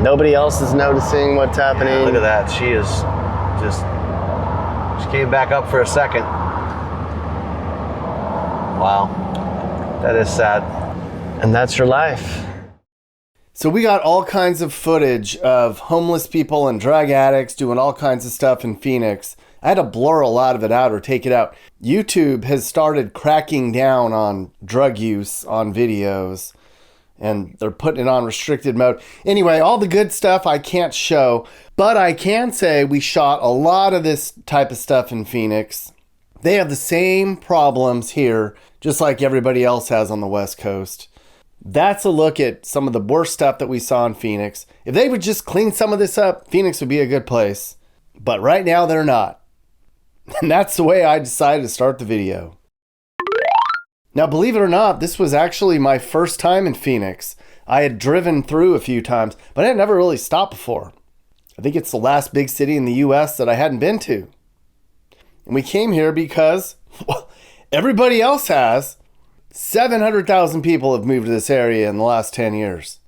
Nobody else is noticing what's happening. Look at that. She came back up for a second. Wow. That is sad. And that's your life. So we got all kinds of footage of homeless people and drug addicts doing all kinds of stuff in Phoenix. I had to blur a lot of it out or take it out. YouTube has started cracking down on drug use on videos, and they're putting it on restricted mode. Anyway, all the good stuff I can't show, but I can say we shot a lot of this type of stuff in Phoenix. They have the same problems here, just like everybody else has on the West Coast. That's a look at some of the worst stuff that we saw in Phoenix. If they would just clean some of this up, Phoenix would be a good place. But right now, they're not. And that's the way I decided to start the video. Now, believe it or not, this was actually my first time in Phoenix. I had driven through a few times, but I had never really stopped before. I think it's the last big city in the U.S. that I hadn't been to. And we came here because, well, everybody else has. 700,000 people have moved to this area in the last 10 years.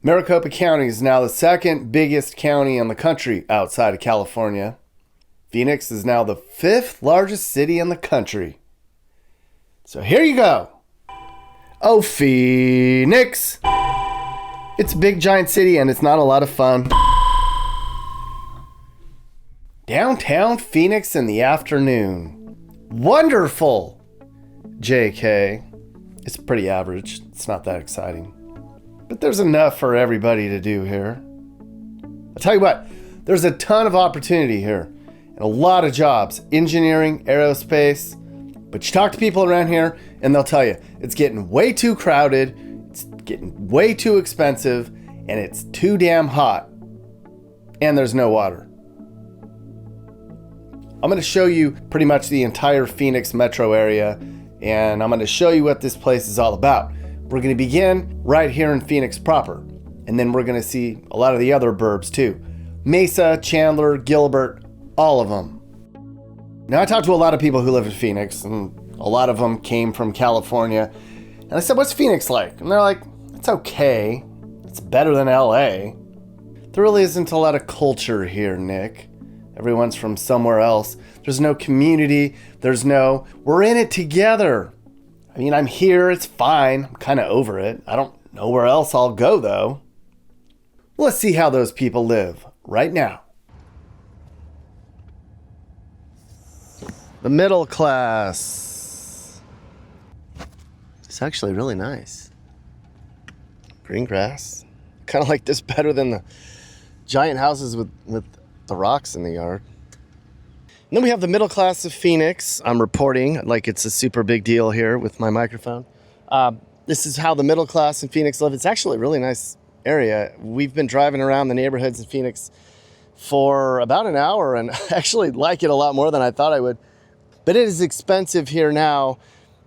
Maricopa County is now the second biggest county in the country outside of California. Phoenix is now the 5th largest city in the country. So here you go. Oh, Phoenix. It's a big giant city and it's not a lot of fun. Downtown Phoenix in the afternoon. Wonderful. JK. It's pretty average. It's not that exciting. But there's enough for everybody to do here. I'll tell you what, there's a ton of opportunity here. And a lot of jobs. Engineering, aerospace. But you talk to people around here and they'll tell you, it's getting way too crowded, it's getting way too expensive, and it's too damn hot. And there's no water. I'm going to show you pretty much the entire Phoenix metro area, and I'm going to show you what this place is all about. We're going to begin right here in Phoenix proper, and then we're going to see a lot of the other burbs too. Mesa, Chandler, Gilbert, all of them. Now, I talked to a lot of people who live in Phoenix, and a lot of them came from California. And I said, what's Phoenix like? And they're like, it's okay. It's better than LA. There really isn't a lot of culture here, Nick. Everyone's from somewhere else. There's no community. We're in it together. I mean, I'm here. It's fine. I'm kind of over it. I don't know where else I'll go, though. Let's see how those people live right now. The middle class. It's actually really nice. Green grass. Kind of like this better than the giant houses with the rocks in the yard. And then we have the middle class of Phoenix. I'm reporting like it's a super big deal here with my microphone. This is how the middle class in Phoenix live. It's actually a really nice area. We've been driving around the neighborhoods in Phoenix for about an hour and I actually like it a lot more than I thought I would. But it is expensive here now.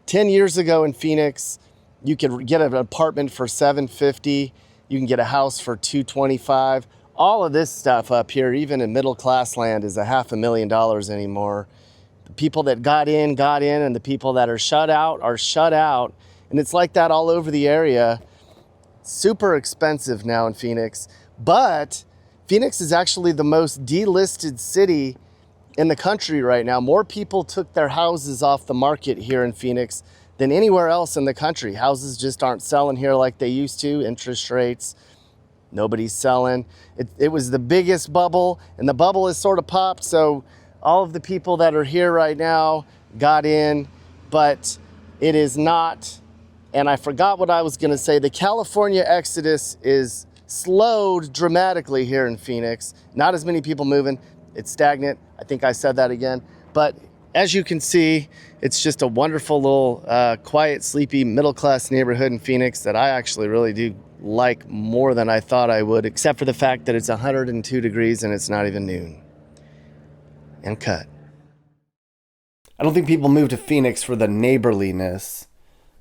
10 years ago in Phoenix, you could get an apartment for $750. You can get a house for $225. All of this stuff up here, even in middle class land, is $500,000 anymore. The people that got in, and the people that are shut out. And it's like that all over the area. Super expensive now in Phoenix. But Phoenix is actually the most delisted city in the country right now. More people took their houses off the market here in Phoenix than anywhere else in the country. Houses just aren't selling here like they used to. Interest rates, nobody's selling. It was the biggest bubble, and the bubble has sort of popped, so all of the people that are here right now got in, but it is not, and I forgot what I was gonna say, the California exodus is slowed dramatically here in Phoenix. Not as many people moving. It's stagnant. I think I said that again. But as you can see, it's just a wonderful little quiet, sleepy, middle-class neighborhood in Phoenix that I actually really do like more than I thought I would, except for the fact that it's 102 degrees and it's not even noon. And cut. I don't think people move to Phoenix for the neighborliness.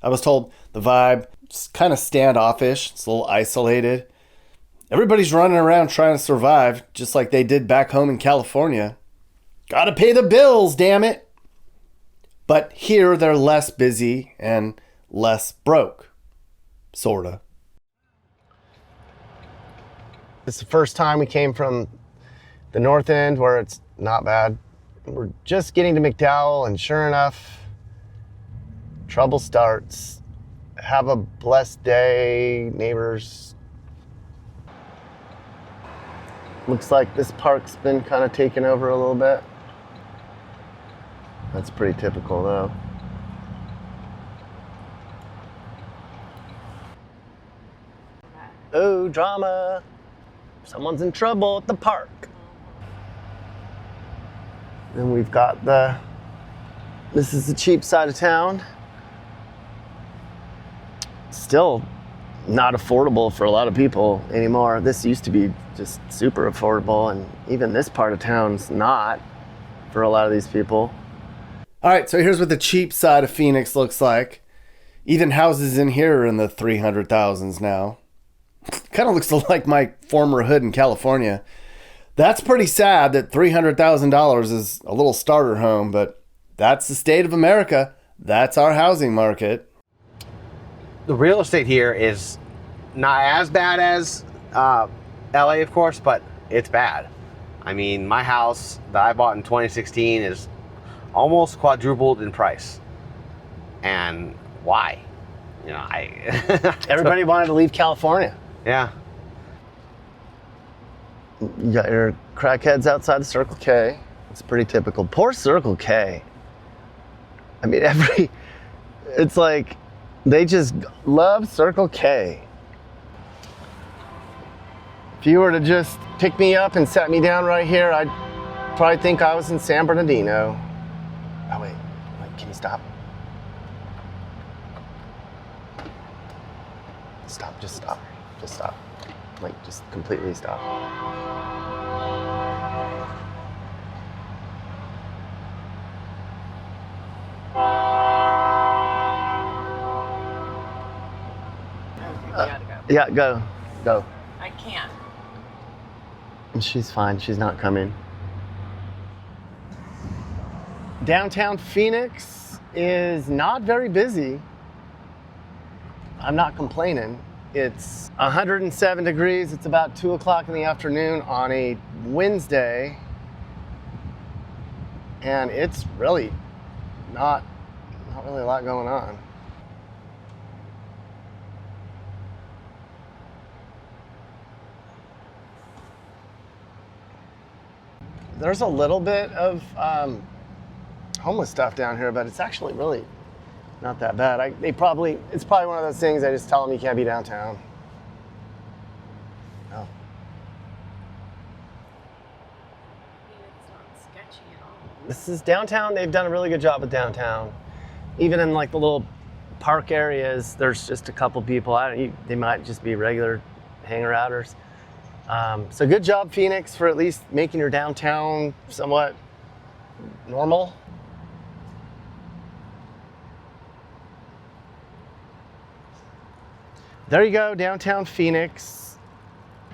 I was told the vibe is kind of standoffish. It's a little isolated. Everybody's running around trying to survive, just like they did back home in California. Gotta pay the bills, damn it. But here they're less busy and less broke. Sorta. It's the first time we came from the north end where it's not bad. We're just getting to McDowell, and sure enough, trouble starts. Have a blessed day, neighbors. Looks like this park's been kind of taken over a little bit. That's pretty typical though. Oh, drama. Someone's in trouble at the park. Then we've got this is the cheap side of town. Still not affordable for a lot of people anymore. This used to be just super affordable, and even this part of town's not for a lot of these people. All right, so here's what the cheap side of Phoenix looks like. Even houses in here are in the 300,000s now. Kind of looks like my former hood in California. That's pretty sad that $300,000 is a little starter home, but that's the state of America. That's our housing market. The real estate here is not as bad as LA, of course, but it's bad. I mean, my house that I bought in 2016 is almost quadrupled in price. And why? You know, Everybody wanted to leave California. Yeah. You got your crackheads outside the Circle K. It's pretty typical. Poor Circle K. I mean, it's like they just love Circle K. If you were to just pick me up and set me down right here, I'd probably think I was in San Bernardino. Oh, wait, can you stop? Stop, just stop. Just stop. Like, just completely stop. Yeah, go. I can't. She's fine. She's not coming. Downtown Phoenix is not very busy. I'm not complaining. It's 107 degrees. It's about 2 o'clock in the afternoon on a Wednesday. And it's really not really a lot going on. There's a little bit of homeless stuff down here, but it's actually really not that bad. It's probably one of those things I just tell them you can't be downtown. Oh. It's not sketchy at all. This is downtown. They've done a really good job with downtown. Even in like the little park areas, there's just a couple people. They might just be regular hanger-outers. So good job, Phoenix, for at least making your downtown somewhat normal. There you go, downtown Phoenix.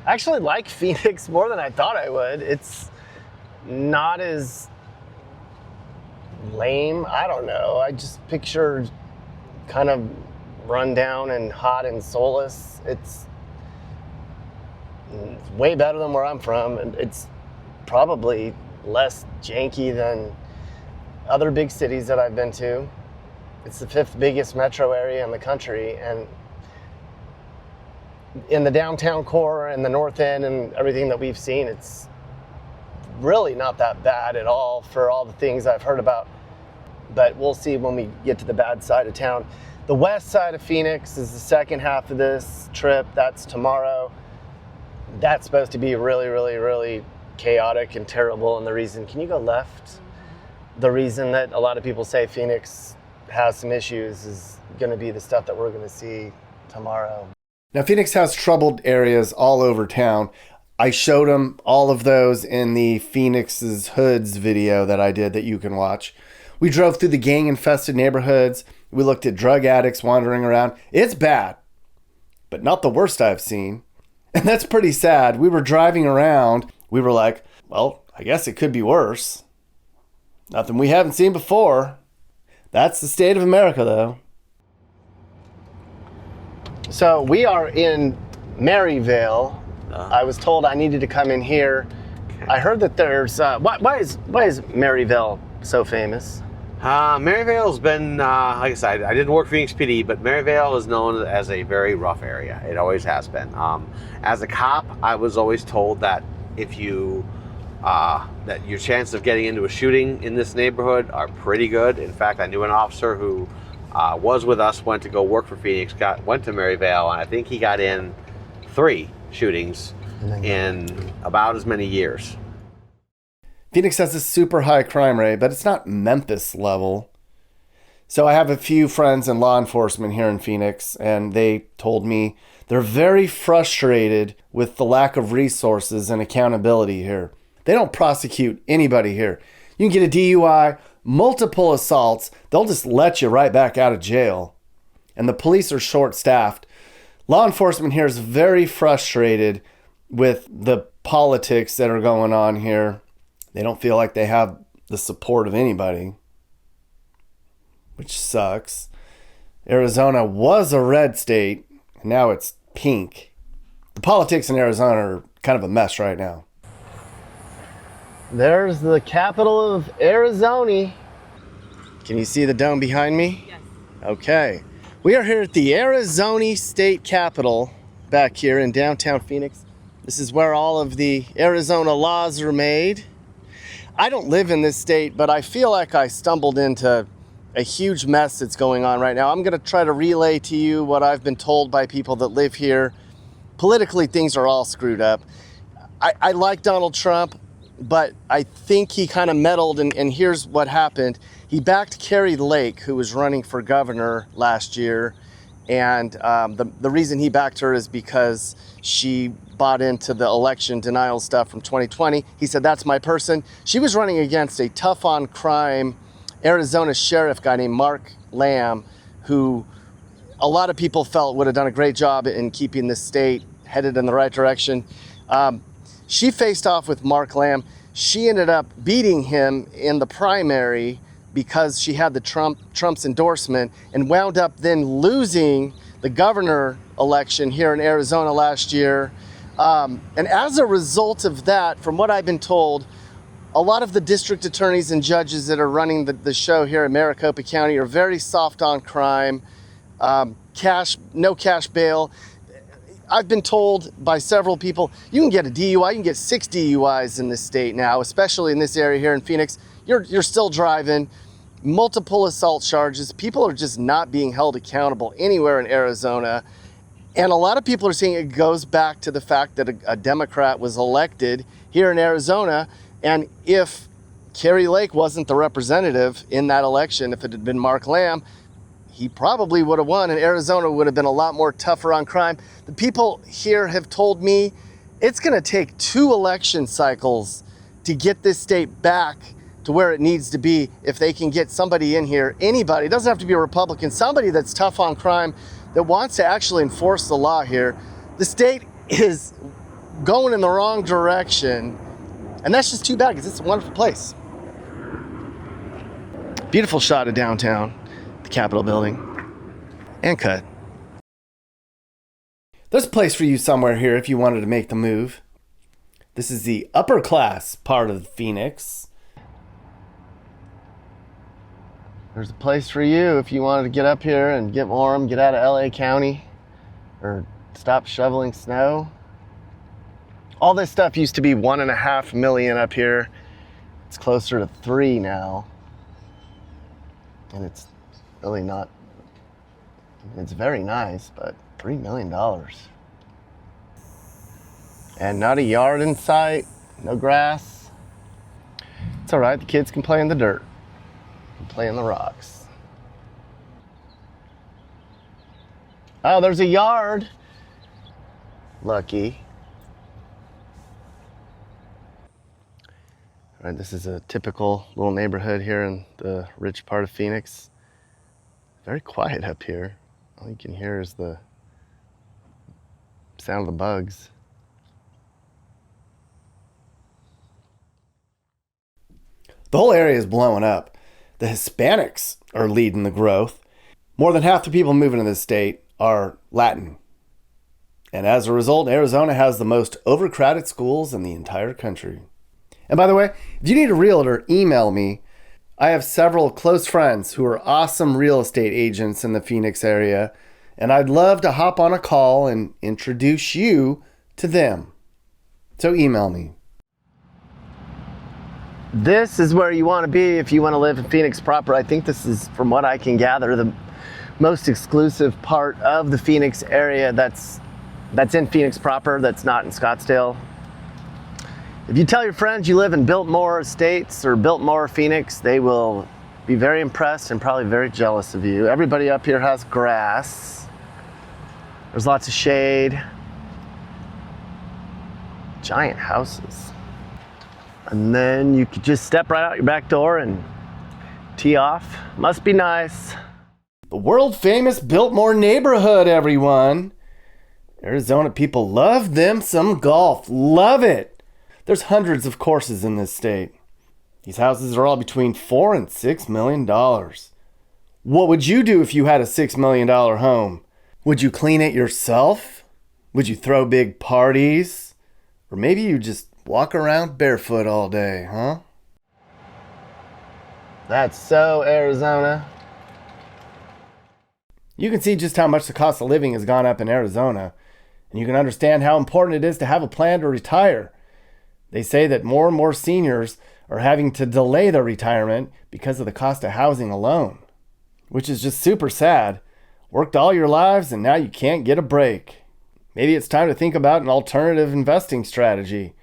I actually like Phoenix more than I thought I would. It's not as lame. I don't know. I just pictured kind of run down and hot and soulless. It's way better than where I'm from, and it's probably less janky than other big cities that I've been to. It's the 5th biggest metro area in the country, and in the downtown core and the north end and everything that we've seen, it's really not that bad at all for all the things I've heard about. But we'll see when we get to the bad side of town. The west side of Phoenix is the second half of this trip. That's tomorrow. That's supposed to be really, really, really chaotic and terrible. And the reason, can you go left? The reason that a lot of people say Phoenix has some issues is going to be the stuff that we're going to see tomorrow. Now, Phoenix has troubled areas all over town. I showed them all of those in the Phoenix's Hoods video that I did that you can watch. We drove through the gang-infested neighborhoods. We looked at drug addicts wandering around. It's bad, but not the worst I've seen. And that's pretty sad. We were driving around. We were like, well, I guess it could be worse. Nothing we haven't seen before. That's the state of America, though. So we are in Maryvale, I was told I needed to come in here. I heard that there's why is Maryville so famous? Maryvale's been, like I said, I didn't work for Phoenix PD, but Maryvale is known as a very rough area. It always has been. As a cop, I was always told that if you, that your chances of getting into a shooting in this neighborhood are pretty good. In fact, I knew an officer who was with us, went to go work for Phoenix, went to Maryvale, and I think he got in 3 shootings in about as many years. Phoenix has a super high crime rate, but it's not Memphis level. So I have a few friends in law enforcement here in Phoenix, and they told me they're very frustrated with the lack of resources and accountability here. They don't prosecute anybody here. You can get a DUI, multiple assaults, they'll just let you right back out of jail. And the police are short-staffed. Law enforcement here is very frustrated with the politics that are going on here. They don't feel like they have the support of anybody, which sucks. Arizona was a red state, and now it's pink. The politics in Arizona are kind of a mess right now. There's the capital of Arizona. Can you see the dome behind me? Yes. Okay. We are here at the Arizona State Capitol back here in downtown Phoenix. This is where all of the Arizona laws are made. I don't live in this state, but I feel like I stumbled into a huge mess that's going on right now. I'm going to try to relay to you what I've been told by people that live here. Politically, things are all screwed up. I like Donald Trump, but I think he kind of meddled, and here's what happened. He backed Carrie Lake, who was running for governor last year, and the reason he backed her is because she bought into the election denial stuff from 2020. He said, that's my person. She was running against a tough on crime Arizona sheriff guy named Mark Lamb, who a lot of people felt would have done a great job in keeping the state headed in the right direction. She faced off with Mark Lamb. She ended up beating him in the primary because she had the Trump's endorsement, and wound up then losing the governor election here in Arizona last year. And as a result of that, from what I've been told, a lot of the district attorneys and judges that are running the show here in Maricopa County are very soft on crime, no cash bail. I've been told by several people, you can get a DUI, you can get 6 DUIs in this state now, especially in this area here in Phoenix. You're still driving, multiple assault charges. People are just not being held accountable anywhere in Arizona. And a lot of people are saying it goes back to the fact that a Democrat was elected here in Arizona. And if Carrie Lake wasn't the representative in that election, if it had been Mark Lamb, he probably would have won, and Arizona would have been a lot more tougher on crime. The people here have told me it's going to take 2 election cycles to get this state back to where it needs to be if they can get somebody in here, anybody, it doesn't have to be a Republican, somebody that's tough on crime, that wants to actually enforce the law here. The state is going in the wrong direction, and that's just too bad because it's a wonderful place. Beautiful shot of downtown, the Capitol building, and cut. There's a place for you somewhere here if you wanted to make the move. This is the upper class part of Phoenix. There's a place for you if you wanted to get up here and get warm, get out of LA County, or stop shoveling snow. All this stuff used to be $1.5 million up here. It's closer to 3 now. And it's really not, it's very nice, but $3 million. And not a yard in sight, no grass. It's all right, the kids can play in the dirt. Play in the rocks. Oh, there's a yard. Lucky. All right, this is a typical little neighborhood here in the rich part of Phoenix. Very quiet up here. All you can hear is the sound of the bugs. The whole area is blowing up. The Hispanics are leading the growth. More than half the people moving to this state are Latin. And as a result, Arizona has the most overcrowded schools in the entire country. And by the way, if you need a realtor, email me. I have several close friends who are awesome real estate agents in the Phoenix area, and I'd love to hop on a call and introduce you to them. So email me. This is where you want to be if you want to live in Phoenix proper. I think this is, from what I can gather, the most exclusive part of the Phoenix area that's in Phoenix proper, that's not in Scottsdale. If you tell your friends you live in Biltmore Estates or Biltmore, Phoenix, they will be very impressed and probably very jealous of you. Everybody up here has grass. There's lots of shade. Giant houses. And then you could just step right out your back door and tee off. Must be nice. The world famous Biltmore neighborhood, everyone. Arizona people love them some golf. Love it. There's hundreds of courses in this state. These houses are all between $4 and $6 million. What would you do if you had a $6 million home? Would you clean it yourself? Would you throw big parties? Or maybe you just walk around barefoot all day, huh? That's so Arizona. You can see just how much the cost of living has gone up in Arizona, and you can understand how important it is to have a plan to retire. They say that more and more seniors are having to delay their retirement because of the cost of housing alone, which is just super sad. Worked all your lives and now you can't get a break. Maybe it's time to think about an alternative investing strategy.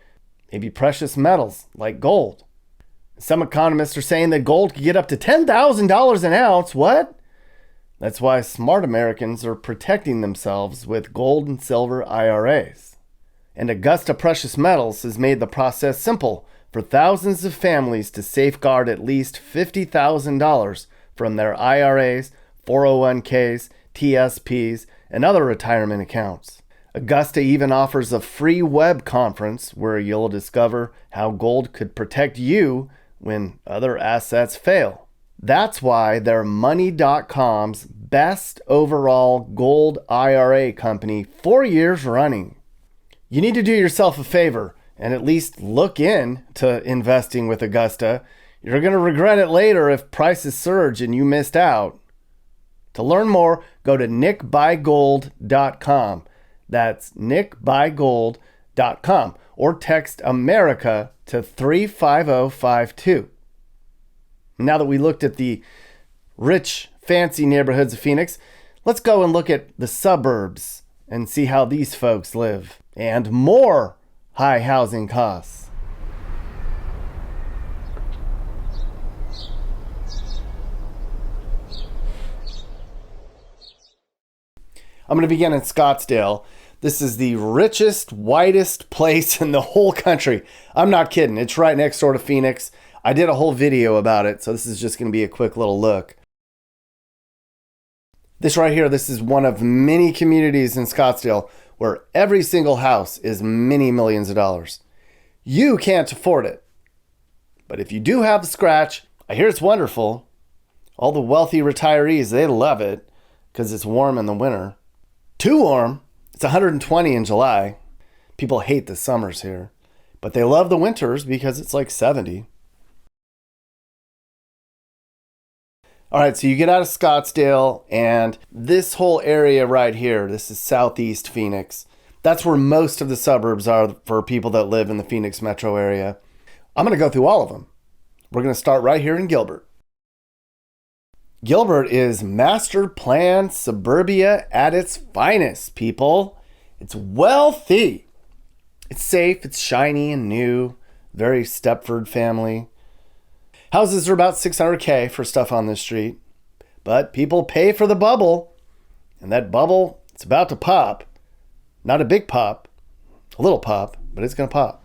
Maybe precious metals like gold. Some economists are saying that gold could get up to $10,000 an ounce. What? That's why smart Americans are protecting themselves with gold and silver IRAs. And Augusta Precious Metals has made the process simple for thousands of families to safeguard at least $50,000 from their IRAs, 401ks, TSPs, and other retirement accounts. Augusta even offers a free web conference where you'll discover how gold could protect you when other assets fail. That's why they're Money.com's best overall gold IRA company 4 years running. You need to do yourself a favor and at least look into investing with Augusta. You're going to regret it later if prices surge and you missed out. To learn more, go to nickbuygold.com. That's nickbuygold.com, or text America to 35052. Now that we looked at the rich, fancy neighborhoods of Phoenix, let's go and look at the suburbs and see how these folks live. And more high housing costs. I'm going to begin in Scottsdale. This is the richest, whitest place in the whole country. I'm not kidding. It's right next door to Phoenix. I did a whole video about it, so this is just going to be a quick little look. This right here, this is one of many communities in Scottsdale where every single house is many millions of dollars. You can't afford it. But if you do have the scratch, I hear it's wonderful. All the wealthy retirees, they love it because it's warm in the winter. Too warm. It's 120 in July. People hate the summers here, but they love the winters because it's like 70. All right, so you get out of Scottsdale, and this whole area right here, this is southeast Phoenix. That's where most of the suburbs are for people that live in the Phoenix metro area. I'm going to go through all of them. We're going to start right here in Gilbert. Gilbert is master plan suburbia at its finest, people. It's wealthy. It's safe, it's shiny and new, very Stepford family. Houses are about $600K for stuff on this street, but people pay for the bubble, and that bubble, it's about to pop. Not a big pop, a little pop, but it's gonna pop.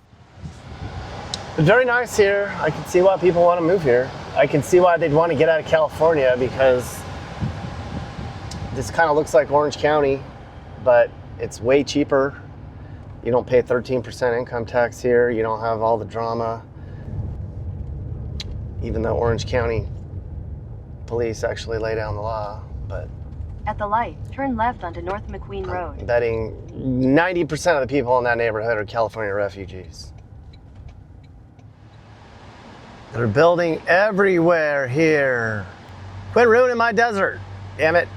It's very nice here. I can see why people want to move here. I can see why they'd want to get out of California, because this kind of looks like Orange County, but it's way cheaper. You don't pay 13% income tax here. You don't have all the drama. Even though Orange County police actually lay down the law, but At the light, turn left onto North McQueen Road. Betting 90% of the people in that neighborhood are California refugees. They're building everywhere here. Quit ruining my desert, damn it.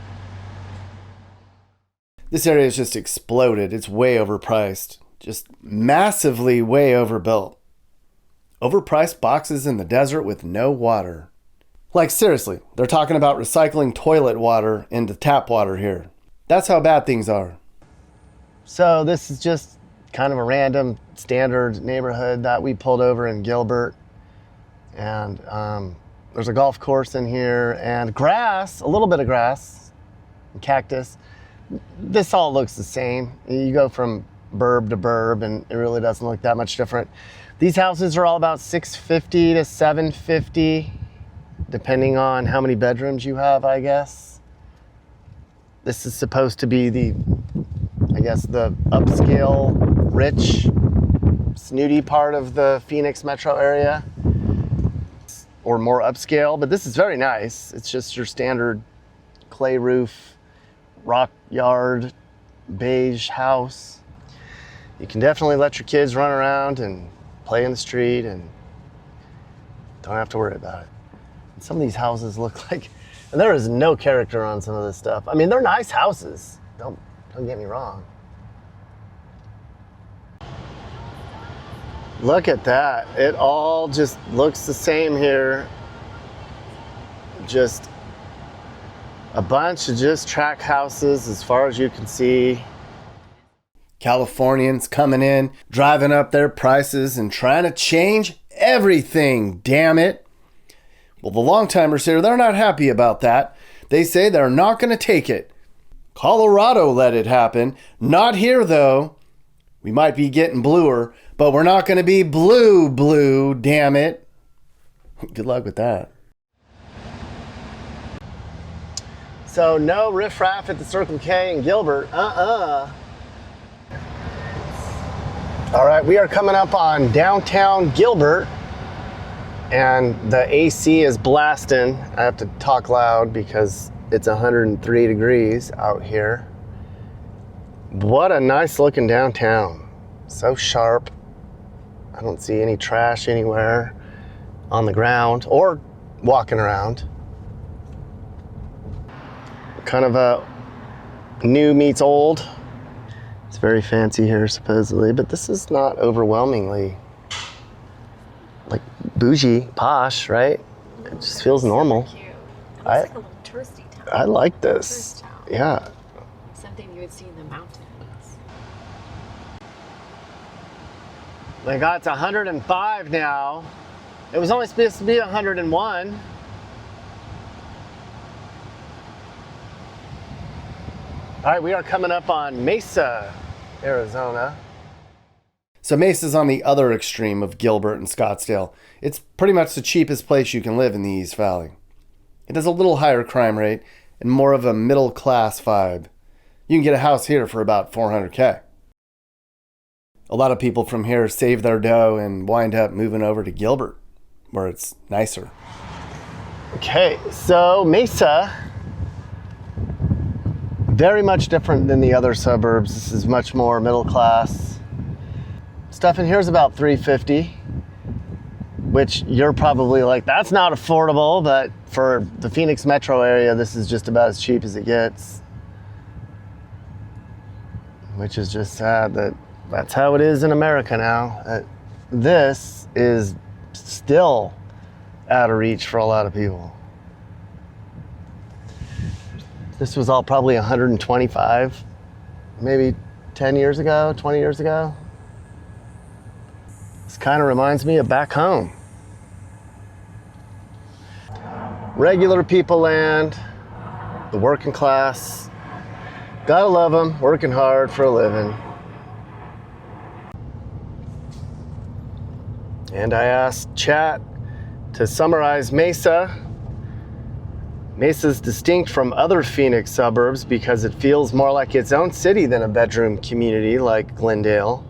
This area has just exploded. It's way overpriced. Just massively way overbuilt. Overpriced boxes in the desert with no water. Like seriously, they're talking about recycling toilet water into tap water here. That's how bad things are. So this is just kind of a random standard neighborhood that we pulled over in Gilbert. And there's a golf course in here and grass, a little bit of grass, and cactus. This all looks the same. You go from burb to burb and it really doesn't look that much different. These houses are all about $650 to $750, depending on how many bedrooms you have, I guess. This is supposed to be the upscale, rich, snooty part of the Phoenix metro area, or more upscale, but this is very nice. It's just your standard clay roof, rock yard, beige house. You can definitely let your kids run around and play in the street and don't have to worry about it. And some of these houses look like, and there is no character on some of this stuff. I mean, they're nice houses. Don't get me wrong. Look at that. It all just looks the same here. Just a bunch of just tract houses as far as you can see. Californians coming in, driving up their prices and trying to change everything, damn it. Well, the long-timers here, they're not happy about that. They say they're not going to take it. Colorado let it happen. Not here, though. We might be getting bluer, but we're not going to be blue, damn it. Good luck with that. So no riffraff at the Circle K in Gilbert. All right, we are coming up on downtown Gilbert, and the AC is blasting. I have to talk loud because it's 103 degrees out here. What a nice looking downtown. So sharp. I don't see any trash anywhere on the ground or walking around. Kind of a new meets old. It's very fancy here supposedly, but this is not overwhelmingly like bougie, posh, right? It just feels normal. Cute. It looks like a little touristy town. I like this. Tourist town. Yeah. Something you would see in the mountains. They got to 105 now. It was only supposed to be 101. All right, we are coming up on Mesa, Arizona. So Mesa's on the other extreme of Gilbert and Scottsdale. It's pretty much the cheapest place you can live in the East Valley. It has a little higher crime rate and more of a middle class vibe. You can get a house here for about $400K. A lot of people from here save their dough and wind up moving over to Gilbert, where it's nicer. Okay, so Mesa, very much different than the other suburbs. This is much more middle class. Stuff in here is about $350, which you're probably like, that's not affordable, but for the Phoenix metro area, this is just about as cheap as it gets. Which is just sad that that's how it is in America now. This is still out of reach for a lot of people. This was all probably 125, maybe 10 years ago, 20 years ago. This kind of reminds me of back home. Regular people land, the working class. Gotta love them, working hard for a living. And I asked chat to summarize Mesa. Mesa's distinct from other Phoenix suburbs because it feels more like its own city than a bedroom community like Glendale.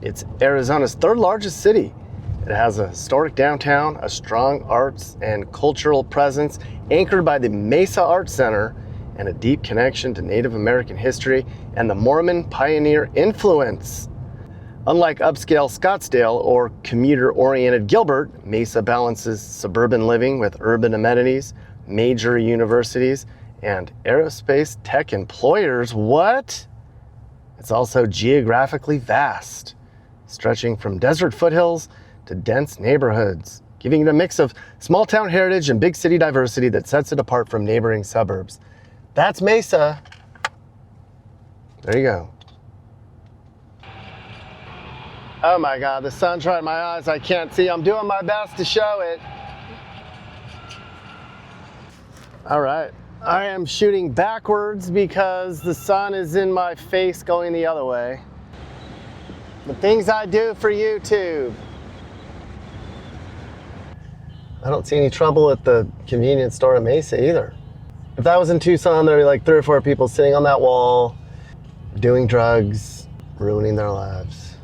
It's Arizona's third largest city. It has a historic downtown, a strong arts and cultural presence anchored by the Mesa Arts Center and a deep connection to Native American history and the Mormon pioneer influence. Unlike upscale Scottsdale or commuter-oriented Gilbert, Mesa balances suburban living with urban amenities, major universities, and aerospace tech employers. What? It's also geographically vast, stretching from desert foothills to dense neighborhoods, giving it a mix of small town heritage and big city diversity that sets it apart from neighboring suburbs. That's Mesa. There you go. Oh my God, the sun's right in my eyes. I can't see. I'm doing my best to show it. All right. I am shooting backwards because the sun is in my face going the other way. The things I do for YouTube. I don't see any trouble at the convenience store in Mesa either. If that was in Tucson, there'd be like 3 or 4 people sitting on that wall, doing drugs, ruining their lives.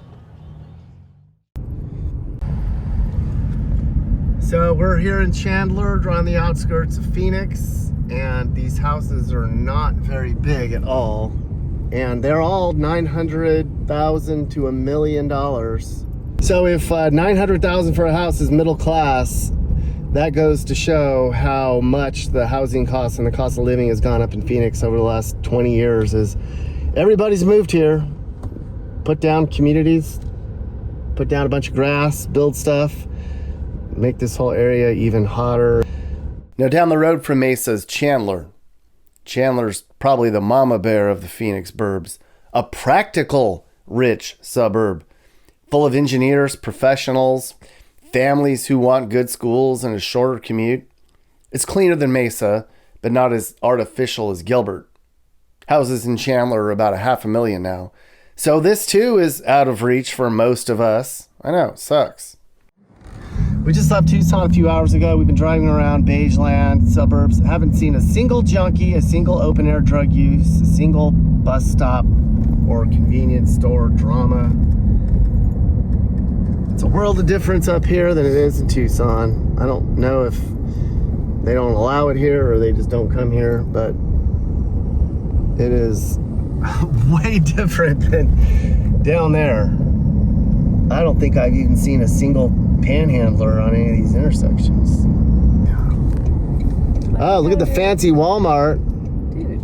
So we're here in Chandler, on the outskirts of Phoenix, and these houses are not very big at all. And they're all $900,000 to $1 million. So if $900,000 for a house is middle class, that goes to show how much the housing costs and the cost of living has gone up in Phoenix over the last 20 years. Is everybody's moved here, put down communities, put down a bunch of grass, build stuff, make this whole area even hotter. Now down the road from Mesa is Chandler. Chandler's probably the mama bear of the Phoenix burbs. A practical, rich suburb full of engineers, professionals, families who want good schools and a shorter commute. It's cleaner than Mesa, but not as artificial as Gilbert. Houses in Chandler are about $500,000 now. So this too is out of reach for most of us. I know, it sucks. We just left Tucson a few hours ago. We've been driving around Beigeland, suburbs. Haven't seen a single junkie, a single open-air drug use, a single bus stop or convenience store drama. It's a world of difference up here than it is in Tucson. I don't know if they don't allow it here or they just don't come here, but it is way different than down there. I don't think I've even seen a single panhandler on any of these intersections. Oh, look at the fancy Walmart. Dude.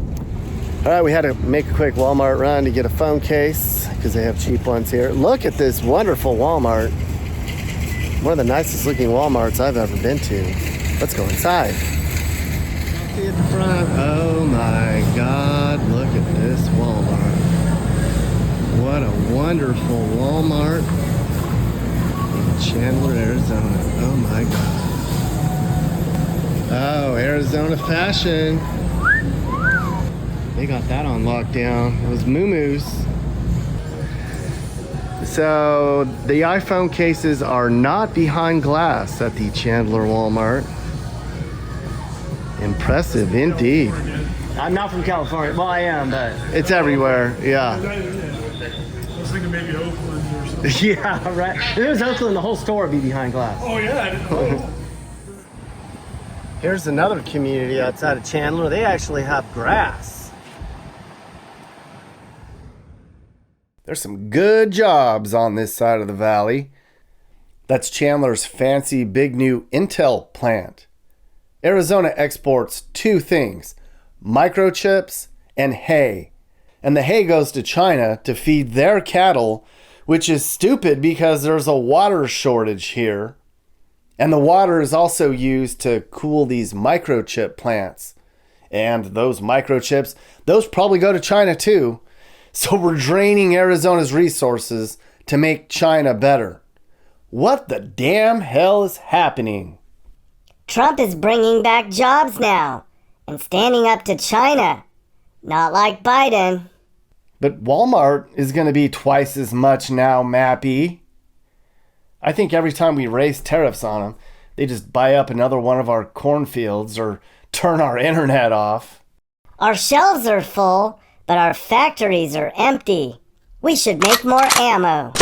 All right, we had to make a quick Walmart run to get a phone case because they have cheap ones here. Look at this wonderful Walmart. One of the nicest looking Walmarts I've ever been to. Let's go inside. See at the front. Oh my God, look at this Walmart. What a wonderful Walmart. Chandler, Arizona. Oh my God. Oh, Arizona fashion. They got that on lockdown. It was moo-moos. So the iPhone cases are not behind glass at the Chandler Walmart. Impressive indeed. I'm not from California. Well, I am, but it's everywhere. Yeah. I was thinking maybe Oakland or something. yeah, right. If it was Oakland, the whole store would be behind glass. Oh yeah, I didn't know. Here's another community outside of Chandler. They actually have grass. There's some good jobs on this side of the valley. That's Chandler's fancy big new Intel plant. Arizona exports 2 things, microchips and hay. And the hay goes to China to feed their cattle, which is stupid because there's a water shortage here. And the water is also used to cool these microchip plants. And those microchips, those probably go to China too. So we're draining Arizona's resources to make China better. What the damn hell is happening? Trump is bringing back jobs now and standing up to China. Not like Biden. But Walmart is going to be twice as much now, Mappy. I think every time we raise tariffs on them, they just buy up another one of our cornfields or turn our internet off. Our shelves are full, but our factories are empty. We should make more ammo.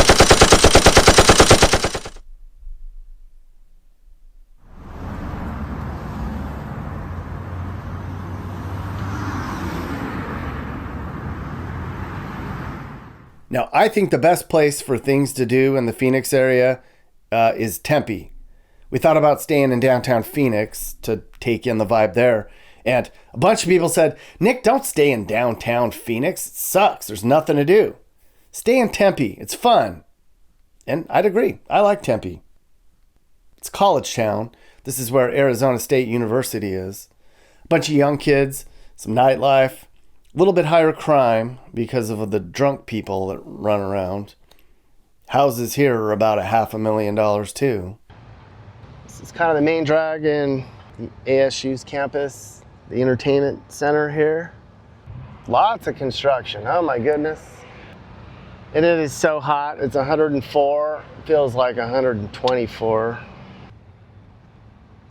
Now, I think the best place for things to do in the Phoenix area is Tempe. We thought about staying in downtown Phoenix to take in the vibe there. And a bunch of people said, Nick, don't stay in downtown Phoenix. It sucks. There's nothing to do. Stay in Tempe. It's fun. And I'd agree. I like Tempe. It's a college town. This is where Arizona State University is. A bunch of young kids, some nightlife, a little bit higher crime because of the drunk people that run around. Houses here are about $500,000 too. This is kind of the main drag in ASU's campus, the entertainment center here. Lots of construction. Oh my goodness. And it is so hot. It's 104. Feels like 124.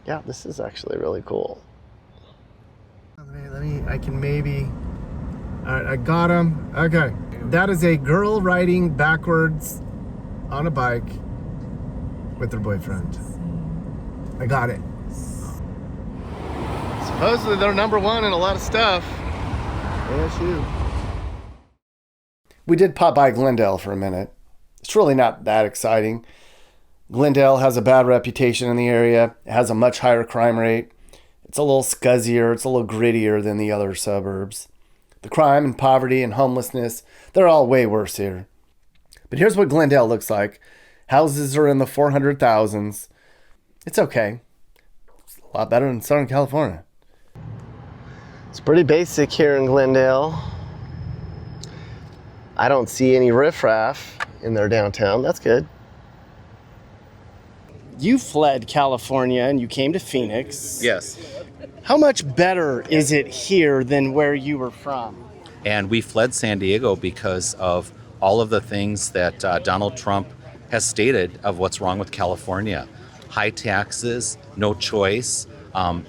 Yeah, this is actually really cool. I can maybe. All right, I got him. Okay. That is a girl riding backwards on a bike with her boyfriend. I got it. Supposedly they're number one in a lot of stuff. ASU. We did pop by Glendale for a minute. It's really not that exciting. Glendale has a bad reputation in the area. It has a much higher crime rate. It's a little scuzzier. It's a little grittier than the other suburbs. The crime and poverty and homelessness, they're all way worse here. But here's what Glendale looks like. Houses are in the 400,000s. It's okay. It's a lot better than Southern California. It's pretty basic here in Glendale. I don't see any riffraff in their downtown. That's good. You fled California and you came to Phoenix. Yes. How much better is it here than where you were from? And we fled San Diego because of all of the things that Donald Trump has stated of what's wrong with California. High taxes, no choice.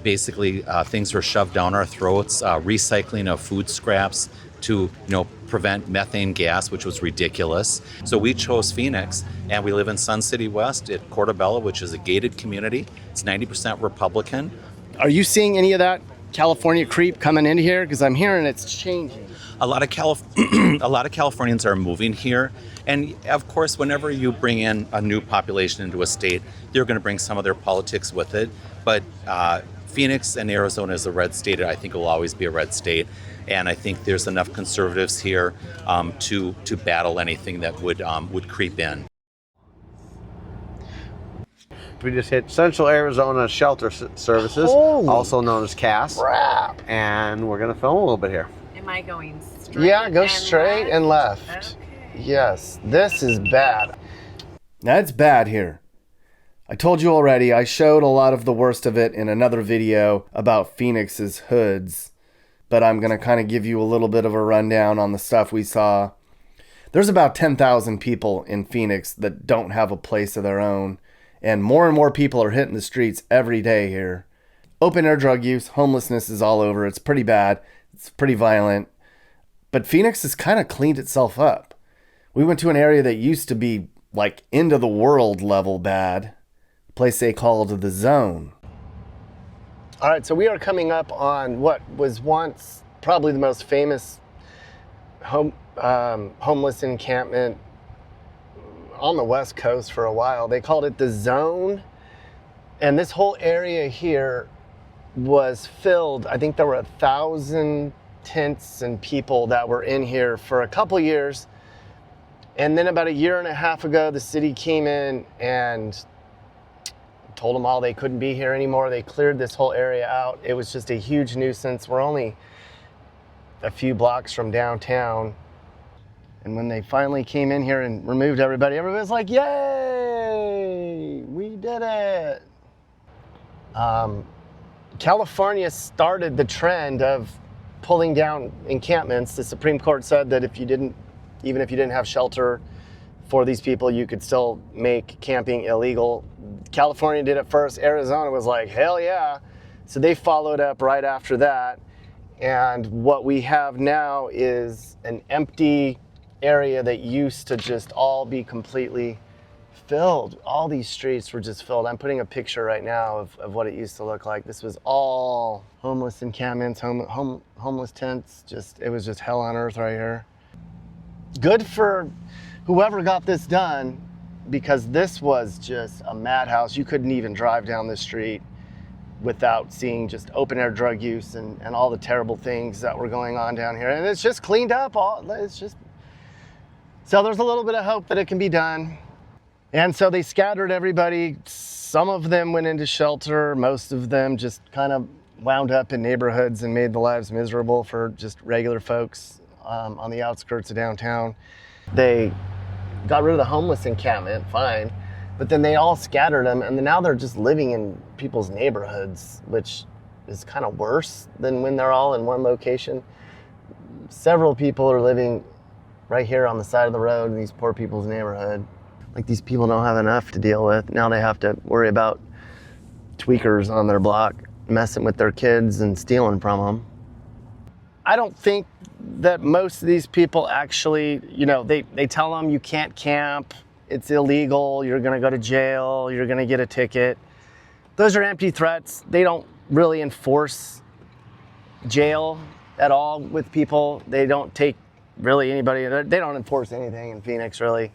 Basically, things were shoved down our throats. Recycling of food scraps to, prevent methane gas, which was ridiculous. So we chose Phoenix, and we live in Sun City West at Portobello, which is a gated community. It's 90% Republican. Are you seeing any of that California creep coming into here? Because I'm hearing it's changing. A lot of Californians are moving here, and of course, whenever you bring in a new population into a state, they're going to bring some of their politics with it. But Phoenix and Arizona is a red state. I think it will always be a red state, and I think there's enough conservatives here to battle anything that would creep in. We just hit Central Arizona Shelter Services, also known as CAS. Crap. And we're going to film a little bit here. Am I going straight? Yeah, go straight and left. Okay. Yes, this is bad. That's bad here. I told you already, I showed a lot of the worst of it in another video about Phoenix's hoods, but I'm going to kind of give you a little bit of a rundown on the stuff we saw. There's about 10,000 people in Phoenix that don't have a place of their own, and more people are hitting the streets every day here. Open air drug use, homelessness is all over. It's pretty bad. It's pretty violent. But Phoenix has kind of cleaned itself up. We went to an area that used to be like end of the world level bad. A place they called the Zone. All right, so we are coming up on what was once probably the most famous homeless encampment on the West Coast for a while. They called it the Zone. And this whole area here was filled. I think there were 1,000 tents and people that were in here for a couple years. And then about a year and a half ago, the city came in and told them all they couldn't be here anymore. They cleared this whole area out. It was just a huge nuisance. We're only a few blocks from downtown. And when they finally came in here and removed everybody was like, yay, we did it. California started the trend of pulling down encampments. The Supreme Court said that even if you didn't have shelter for these people, you could still make camping illegal. California did it first. Arizona was like, hell yeah. So they followed up right after that. And what we have now is an empty area that used to just all be completely filled. All these streets were just filled. I'm putting a picture right now of what it used to look like. This was all homeless encampments, homeless tents. It was just hell on earth right here. good for whoever got this done, because this was just a madhouse. You couldn't even drive down the street without seeing just open air drug use and all the terrible things that were going on down here. And it's just cleaned up. So there's a little bit of hope that it can be done. And so they scattered everybody. Some of them went into shelter. Most of them just kind of wound up in neighborhoods and made the lives miserable for just regular folks on the outskirts of downtown. They got rid of the homeless encampment, fine, but then they all scattered them, and now they're just living in people's neighborhoods, which is kind of worse than when they're all in one location. Several people are living right here on the side of the road in these poor people's neighborhood. Like, these people don't have enough to deal with. Now they have to worry about tweakers on their block messing with their kids and stealing from them. I don't think that most of these people actually, they tell them you can't camp, it's illegal, you're gonna go to jail, you're gonna get a ticket. Those are empty threats. They don't really enforce jail at all with people. They don't take really anybody, they don't enforce anything in Phoenix, really.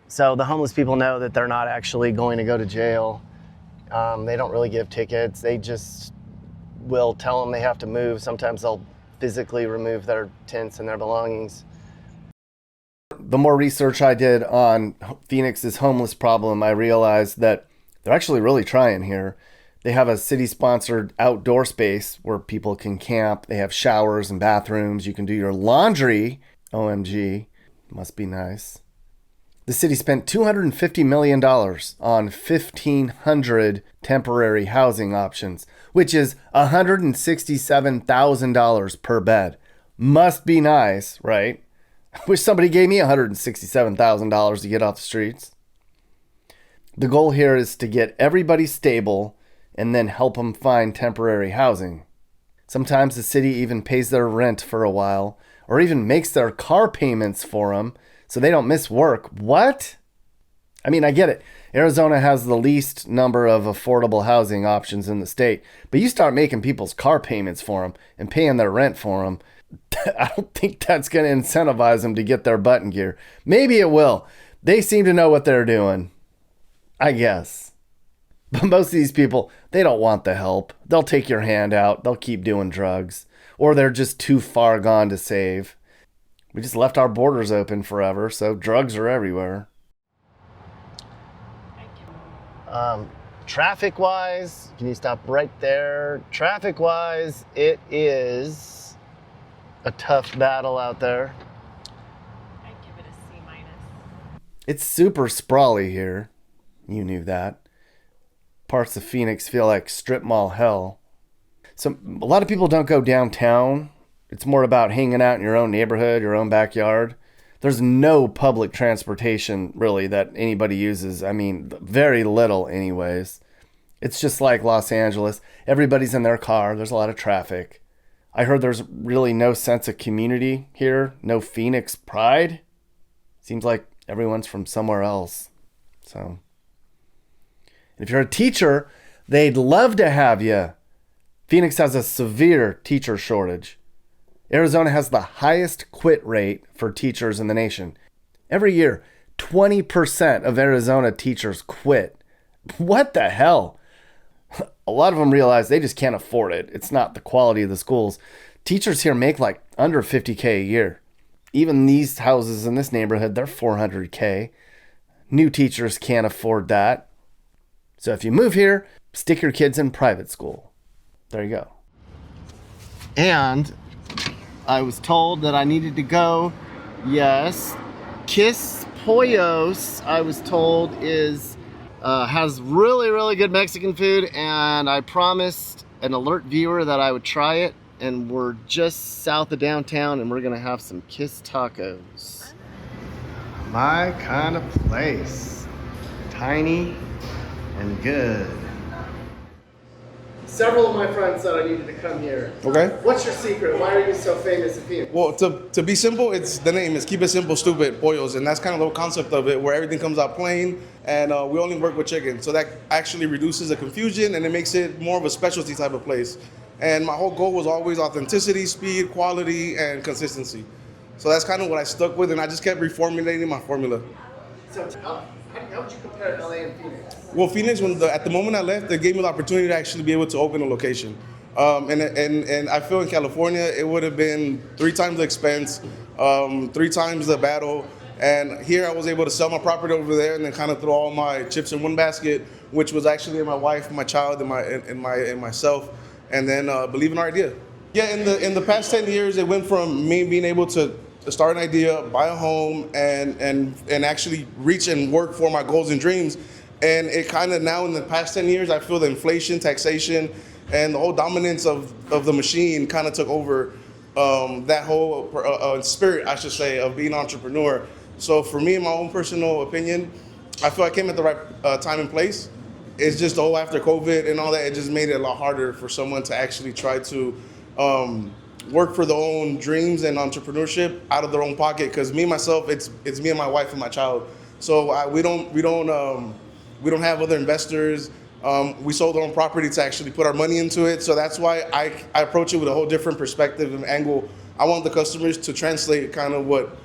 So the homeless people know that they're not actually going to go to jail. They don't really give tickets. They just will tell them they have to move. Sometimes they'll physically remove their tents and their belongings. The more research I did on Phoenix's homeless problem, I realized that they're actually really trying here. They have a city-sponsored outdoor space where people can camp. They have showers and bathrooms. You can do your laundry. OMG, must be nice. The city spent $250 million on 1,500 temporary housing options, which is $167,000 per bed. Must be nice, right? I wish somebody gave me $167,000 to get off the streets. The goal here is to get everybody stable and then help them find temporary housing. Sometimes the city even pays their rent for a while, or even makes their car payments for them so they don't miss work. What? I mean, I get it. Arizona has the least number of affordable housing options in the state, but you start making people's car payments for them and paying their rent for them, I don't think that's going to incentivize them to get their butt in gear. Maybe it will. They seem to know what they're doing, I guess. But most of these people, they don't want the help. They'll take your hand out. They'll keep doing drugs, or they're just too far gone to save. We just left our borders open forever, so drugs are everywhere. Traffic-wise, can you stop right there? Traffic-wise, it is a tough battle out there. I'd give it a C-. It's super sprawly here. You knew that. Parts of Phoenix feel like strip mall hell. So a lot of people don't go downtown. It's more about hanging out in your own neighborhood, your own backyard. There's no public transportation, really, that anybody uses. I mean, very little anyways. It's just like Los Angeles. Everybody's in their car. There's a lot of traffic. I heard there's really no sense of community here. No Phoenix pride. Seems like everyone's from somewhere else. So, and if you're a teacher, they'd love to have you. Phoenix has a severe teacher shortage. Arizona has the highest quit rate for teachers in the nation. Every year, 20% of Arizona teachers quit. What the hell? A lot of them realize they just can't afford it. It's not the quality of the schools. Teachers here make like under $50K a year. Even these houses in this neighborhood, they're $400K. New teachers can't afford that. So if you move here, stick your kids in private school. There you go. And I was told that I needed to go, yes, Kiss Pollos, I was told, has really, really good Mexican food, and I promised an alert viewer that I would try it, and we're just south of downtown, and we're gonna have some Kiss tacos. My kind of place. Tiny and good. Several of my friends said I needed to come here. Okay. What's your secret? Why are you so famous in Phoenix? Well, to be simple, it's the name is Keep It Simple, Stupid Pollos, and that's kind of the concept of it, where everything comes out plain, and we only work with chicken, so that actually reduces the confusion, and it makes it more of a specialty type of place. And my whole goal was always authenticity, speed, quality, and consistency. So that's kind of what I stuck with, and I just kept reformulating my formula. So how would you compare LA and Phoenix? Well, Phoenix, at the moment I left, they gave me the opportunity to actually be able to open a location. And I feel in California, it would have been 3 times the expense, 3 times the battle. And here I was able to sell my property over there and then kind of throw all my chips in one basket, which was actually my wife, my child, and myself, and then believe in our idea. Yeah, in the past 10 years, it went from me being able to start an idea, buy a home, and actually reach and work for my goals and dreams. And it kind of now in the past 10 years, I feel the inflation, taxation, and the whole dominance of the machine kind of took over that whole spirit, I should say, of being an entrepreneur. So for me, in my own personal opinion, I feel I came at the right time and place. It's just the whole after COVID and all that, it just made it a lot harder for someone to actually try to work for their own dreams and entrepreneurship out of their own pocket. Because me, myself, it's me and my wife and my child. So we don't have other investors. We sold our own property to actually put our money into it. So that's why I approach it with a whole different perspective and angle. I want the customers to translate kind of what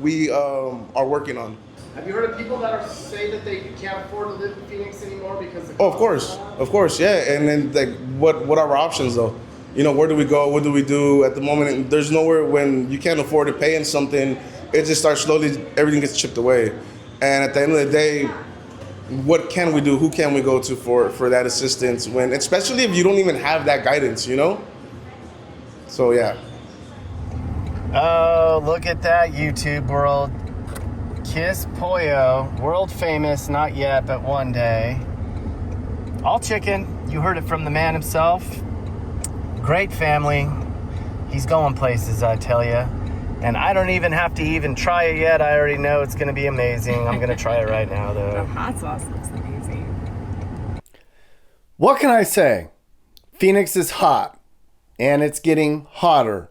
we are working on. Have you heard of people that say that they can't afford to live in Phoenix anymore because of Oh, of course, yeah. And then like, what are our options though? You know, where do we go? What do we do at the moment? There's nowhere when you can't afford to pay in something. It just starts slowly. Everything gets chipped away, and at the end of the day, what can we do? Who can we go to for that assistance? When, especially if you don't even have that guidance, you know. So yeah. Oh, look at that, YouTube world. Kiss Pollo, world famous, not yet, but one day. All chicken, you heard it from the man himself. Great family. He's going places, I tell you. And I don't even have to even try it yet. I already know it's going to be amazing. I'm going to try it right now, though. The hot sauce looks amazing. What can I say? Phoenix is hot, and it's getting hotter.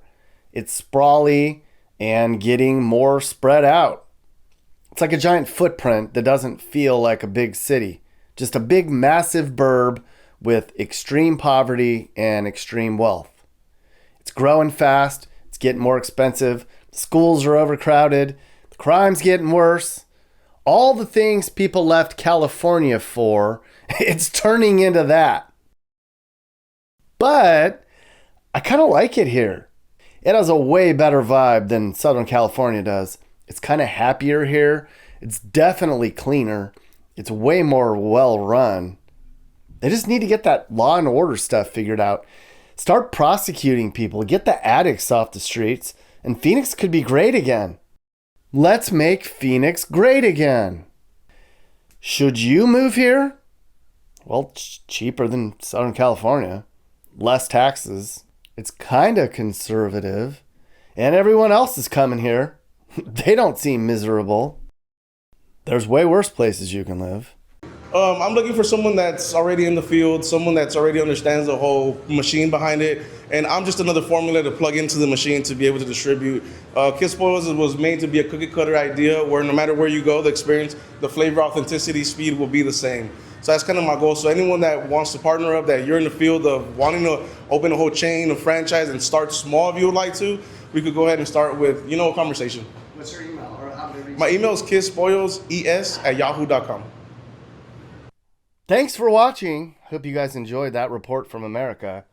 It's sprawly and getting more spread out. It's like a giant footprint that doesn't feel like a big city. Just a big, massive burb with extreme poverty and extreme wealth. It's growing fast. It's getting more expensive. The schools are overcrowded. The crime's getting worse. All the things people left California for, it's turning into that. But I kind of like it here. It has a way better vibe than Southern California does. It's kind of happier here. It's definitely cleaner. It's way more well run. They just need to get that law and order stuff figured out. Start prosecuting people. Get the addicts off the streets. And Phoenix could be great again. Let's make Phoenix great again. Should you move here? Well, it's cheaper than Southern California. Less taxes. It's kind of conservative. And everyone else is coming here. They don't seem miserable. There's way worse places you can live. I'm looking for someone that's already in the field, someone that's already understands the whole machine behind it, and I'm just another formula to plug into the machine to be able to distribute. Kiss Spoils was made to be a cookie cutter idea where no matter where you go, the experience, the flavor, authenticity, speed will be the same. So that's kind of my goal. So anyone that wants to partner up, that you're in the field of wanting to open a whole chain, a franchise, and start small if you would like to, we could go ahead and start with, a conversation. What's your email? Or how do they reach My email is kissspoilses@yahoo.com. Thanks for watching. Hope you guys enjoyed that report from America.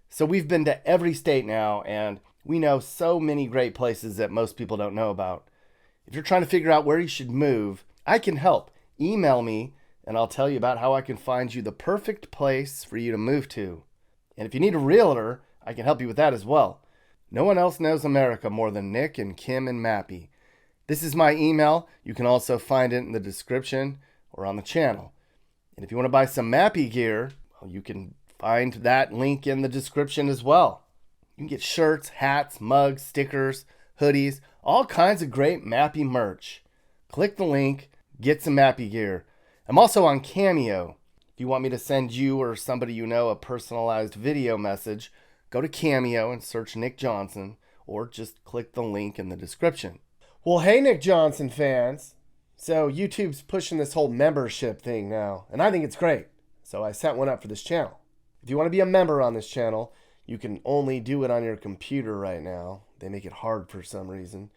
So we've been to every state now, and we know so many great places that most people don't know about. If you're trying to figure out where you should move, I can help. Email me, and I'll tell you about how I can find you the perfect place for you to move to. And if you need a realtor, I can help you with that as well. No one else knows America more than Nick and Kim and Mappy. This is my email. You can also find it in the description or on the channel. And if you want to buy some Mappy gear, well, you can find that link in the description as well. You can get shirts, hats, mugs, stickers, hoodies, all kinds of great Mappy merch. Click the link, get some Mappy gear. I'm also on Cameo. If you want me to send you or somebody you know a personalized video message, go to Cameo and search Nick Johnson, or just click the link in the description. Well, hey, Nick Johnson fans. So YouTube's pushing this whole membership thing now, and I think it's great. So I set one up for this channel. If you want to be a member on this channel, you can only do it on your computer right now, They make it hard for some reason.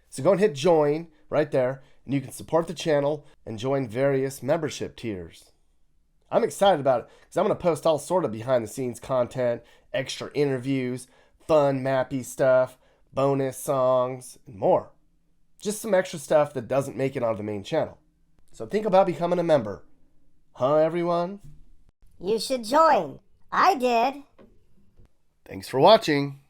So go and hit join right there, and you can support the channel and join various membership tiers. I'm excited about it because I'm going to post all sort of behind the scenes content, extra interviews, fun mappy stuff, bonus songs, and more. Just some extra stuff that doesn't make it onto the main channel. So think about becoming a member. Huh, everyone? You should join. I did. Thanks for watching.